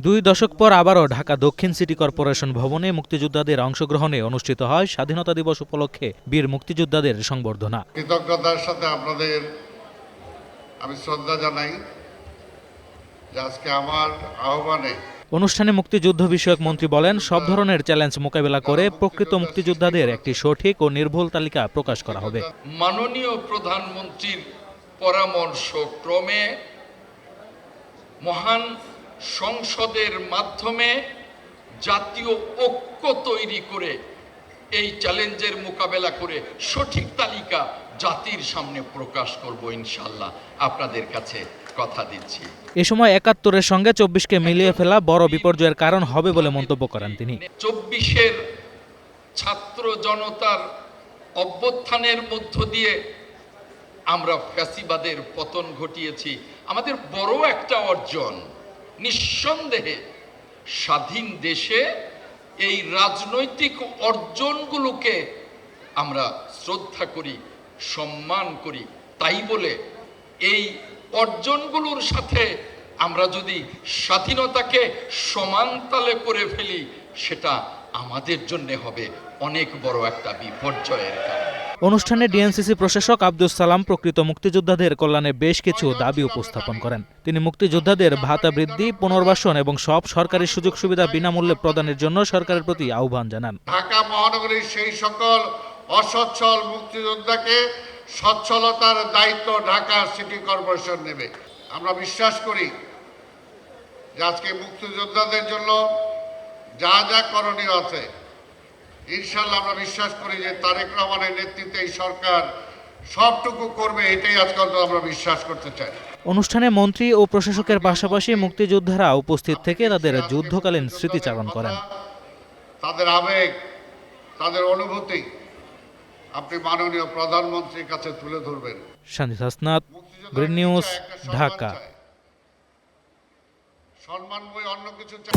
দুই দশক পর আবারও ঢাকা দক্ষিণ সিটি কর্পোরেশন ভবনে মুক্তিযোদ্ধাদের অংশগ্রহণে অনুষ্ঠিত হয় স্বাধীনতা দিবস উপলক্ষে বীর মুক্তিযোদ্ধাদের সংবর্ধনা। কৃতজ্ঞতার সাথে আপনাদের আমি শ্রদ্ধা জানাই যে আজকে আমার আহ্বানে অনুষ্ঠানে মুক্তিযুদ্ধ বিষয়ক মন্ত্রী বলেন, সব ধরনের চ্যালেঞ্জ মোকাবেলা করে প্রকৃত মুক্তিযোদ্ধাদের একটি সঠিক ও নির্ভুল তালিকা প্রকাশ করা হবে। মাননীয় প্রধানমন্ত্রীর পরামর্শ ক্রমে মহান সংসদের মাধ্যমে জাতীয় ঐক্য তৈরি করে এই চ্যালেঞ্জের মোকাবেলা করে সঠিক তালিকা জাতির সামনে প্রকাশ করব ইনশাআল্লাহ। আপনাদের কাছে কথা দিচ্ছি। এ সময় ৭১-এর সঙ্গে ২৪কে মিলিয়ে ফেলা বড় বিপর্যয়ের কারণ হবে বলে মন্তব্য করেন তিনি। ২৪-এর ছাত্র জনতার অভ্যুত্থানের মধ্য দিয়ে আমরা ফ্যাসিবাদের পতন ঘটিয়েছি। আমাদের বড় একটা অর্জন। নিঃসন্দেহে স্বাধীন দেশে এই রাজনৈতিক অর্জনগুলোকে আমরা শ্রদ্ধা করি, সম্মান করি। তাই বলে এই অর্জনগুলোর সাথে আমরা যদি স্বাধীনতাকে সমানতালে করে ফেলি, সেটা আমাদের জন্য হবে অনেক বড় একটা বিপর্যয়ের কারণ। অনুষ্ঠানে ডিএনসিসি প্রশাসক আব্দুস সালাম প্রকৃত মুক্তিযোদ্ধাদের কল্যাণে বেশ কিছু দাবি উপস্থাপন করেন। তিনি মুক্তিযোদ্ধাদের ভাতা বৃদ্ধি, পুনর্বাসন এবং সব সরকারি সুযোগ সুবিধা বিনামূল্যে প্রদানের জন্য সরকারের প্রতি আহ্বান জানান। ঢাকা মহানগরীর সেই সকল অসচ্ছল মুক্তিযোদ্ধাকে সচ্ছলতার দায়িত্ব ঢাকা সিটি কর্পোরেশন নেবে। আমরা বিশ্বাস করি যে আজকে মুক্তিযোদ্ধাদের জন্য যা যা করণীয় আছে, ইনশাআল্লাহ আমরা বিশ্বাস করি যে তারেক রহমানের নেতৃত্বে এই সরকার সবটুকু করবে, এটাই আজকাল আমরা বিশ্বাস করতে চাই। অনুষ্ঠানে মন্ত্রী ও প্রশাসকের পাশাপাশি মুক্তিযোদ্ধারা উপস্থিত থেকে তাদের যুদ্ধকালীন স্মৃতিচারণ করেন। তাদের আবেগ, তাদের অনুভূতি আপনি মাননীয় প্রধানমন্ত্রীর কাছে তুলে ধরবেন। শান্তি হাসনাত, গ্রিন নিউজ, ঢাকা। সম্মান বই অন্য কিছু চাই।